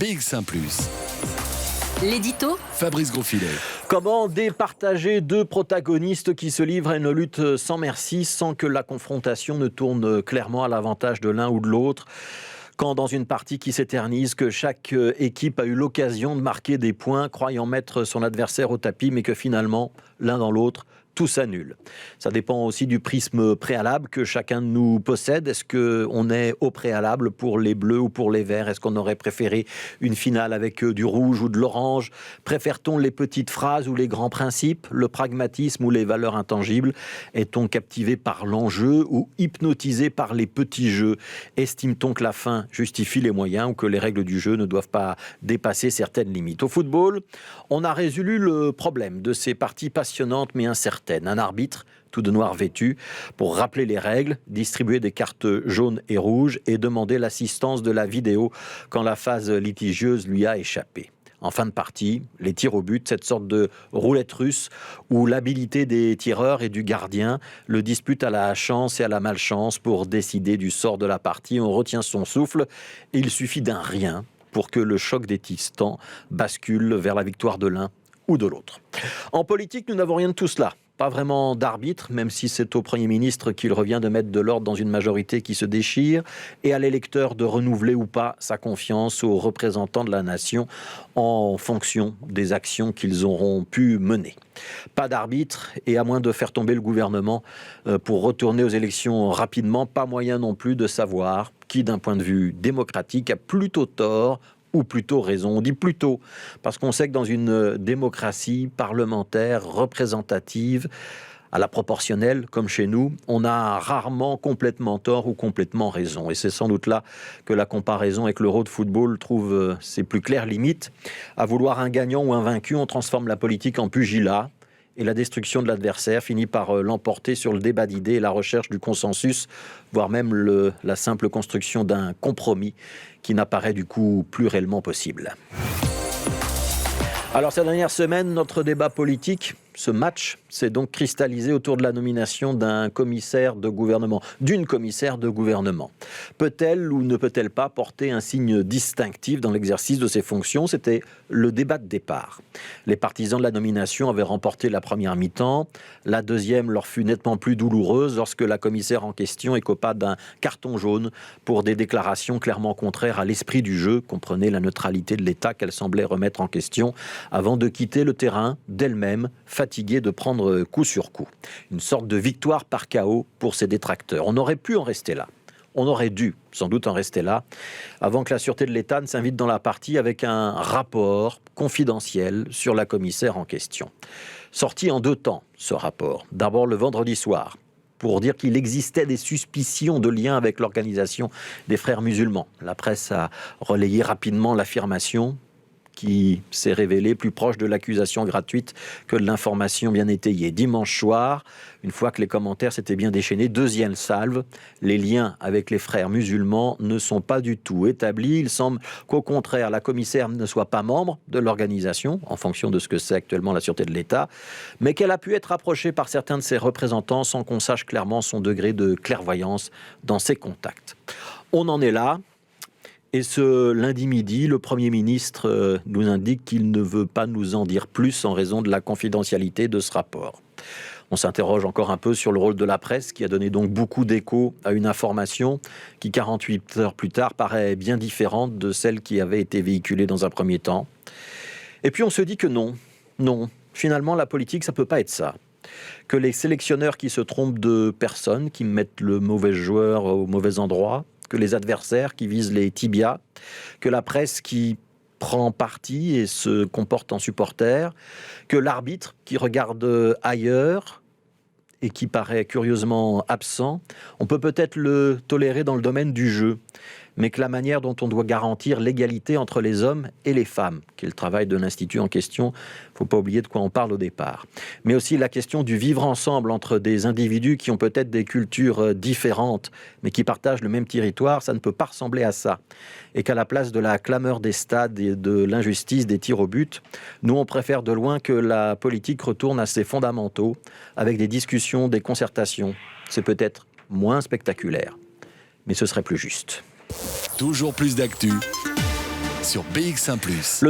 BX1 +. L'édito Fabrice Grosfilet. Comment départager deux protagonistes qui se livrent à une lutte sans merci, sans que la confrontation ne tourne clairement à l'avantage de l'un ou de l'autre ? Quand dans une partie qui s'éternise, que chaque équipe a eu l'occasion de marquer des points, croyant mettre son adversaire au tapis, mais que finalement, l'un dans l'autre, tout s'annule. Ça dépend aussi du prisme préalable que chacun de nous possède. Est-ce qu'on est au préalable pour les bleus ou pour les verts ? Est-ce qu'on aurait préféré une finale avec du rouge ou de l'orange ? Préfère-t-on les petites phrases ou les grands principes, le pragmatisme ou les valeurs intangibles ? Est-on captivé par l'enjeu ou hypnotisé par les petits jeux ? Estime-t-on que la fin justifie les moyens ou que les règles du jeu ne doivent pas dépasser certaines limites ? Au football, on a résolu le problème de ces parties passionnantes mais incertaines. Un arbitre, tout de noir vêtu, pour rappeler les règles, distribuer des cartes jaunes et rouges et demander l'assistance de la vidéo quand la phase litigieuse lui a échappé. En fin de partie, les tirs au but, cette sorte de roulette russe où l'habilité des tireurs et du gardien le dispute à la chance et à la malchance pour décider du sort de la partie. On retient son souffle et il suffit d'un rien pour que le choc des titans bascule vers la victoire de l'un ou de l'autre. En politique, nous n'avons rien de tout cela. Pas vraiment d'arbitre, même si c'est au Premier ministre qu'il revient de mettre de l'ordre dans une majorité qui se déchire, et à l'électeur de renouveler ou pas sa confiance aux représentants de la nation en fonction des actions qu'ils auront pu mener. Pas d'arbitre, et à moins de faire tomber le gouvernement pour retourner aux élections rapidement, pas moyen non plus de savoir qui, d'un point de vue démocratique, a plutôt tort ou plutôt raison. On dit plutôt, parce qu'on sait que dans une démocratie parlementaire représentative, à la proportionnelle, comme chez nous, on a rarement complètement tort ou complètement raison. Et c'est sans doute là que la comparaison avec l'Euro de football trouve ses plus claires limites. À vouloir un gagnant ou un vaincu, on transforme la politique en pugilat. Et la destruction de l'adversaire finit par l'emporter sur le débat d'idées et la recherche du consensus, voire même la simple construction d'un compromis qui n'apparaît du coup plus réellement possible. Alors ces dernières semaines, notre débat politique, ce match, s'est donc cristallisé autour de la nomination d'un commissaire de gouvernement, d'une commissaire de gouvernement. Peut-elle ou ne peut-elle pas porter un signe distinctif dans l'exercice de ses fonctions ? C'était le débat de départ. Les partisans de la nomination avaient remporté la première mi-temps. La deuxième leur fut nettement plus douloureuse lorsque la commissaire en question écopa d'un carton jaune pour des déclarations clairement contraires à l'esprit du jeu, comprenez la neutralité de l'État qu'elle semblait remettre en question avant de quitter le terrain d'elle-même, fatiguée de prendre coup sur coup. Une sorte de victoire par chaos pour ses détracteurs. On aurait pu en rester là. On aurait dû sans doute en rester là, avant que la Sûreté de l'État ne s'invite dans la partie avec un rapport confidentiel sur la commissaire en question. Sorti en 2 temps, ce rapport. D'abord le vendredi soir, pour dire qu'il existait des suspicions de lien avec l'organisation des Frères musulmans. La presse a relayé rapidement l'affirmation qui s'est révélée plus proche de l'accusation gratuite que de l'information bien étayée. Dimanche soir, une fois que les commentaires s'étaient bien déchaînés, deuxième salve, les liens avec les Frères musulmans ne sont pas du tout établis. Il semble qu'au contraire, la commissaire ne soit pas membre de l'organisation, en fonction de ce que c'est actuellement la Sûreté de l'État, mais qu'elle a pu être approchée par certains de ses représentants sans qu'on sache clairement son degré de clairvoyance dans ses contacts. On en est là. Et ce lundi midi, le Premier ministre nous indique qu'il ne veut pas nous en dire plus en raison de la confidentialité de ce rapport. On s'interroge encore un peu sur le rôle de la presse, qui a donné donc beaucoup d'écho à une information qui, 48 heures plus tard, paraît bien différente de celle qui avait été véhiculée dans un premier temps. Et puis on se dit que non, finalement la politique, ça ne peut pas être ça. Que les sélectionneurs qui se trompent de personnes, qui mettent le mauvais joueur au mauvais endroit, que les adversaires qui visent les tibias, que la presse qui prend parti et se comporte en supporter, que l'arbitre qui regarde ailleurs et qui paraît curieusement absent. On peut peut-être le tolérer dans le domaine du jeu, mais que la manière dont on doit garantir l'égalité entre les hommes et les femmes, qui est le travail de l'Institut en question, il ne faut pas oublier de quoi on parle au départ, mais aussi la question du vivre ensemble entre des individus qui ont peut-être des cultures différentes, mais qui partagent le même territoire, ça ne peut pas ressembler à ça. Et qu'à la place de la clameur des stades et de l'injustice des tirs au but, nous on préfère de loin que la politique retourne à ses fondamentaux, avec des discussions, des concertations. C'est peut-être moins spectaculaire, mais ce serait plus juste. Toujours plus d'actu sur BX1 ⁇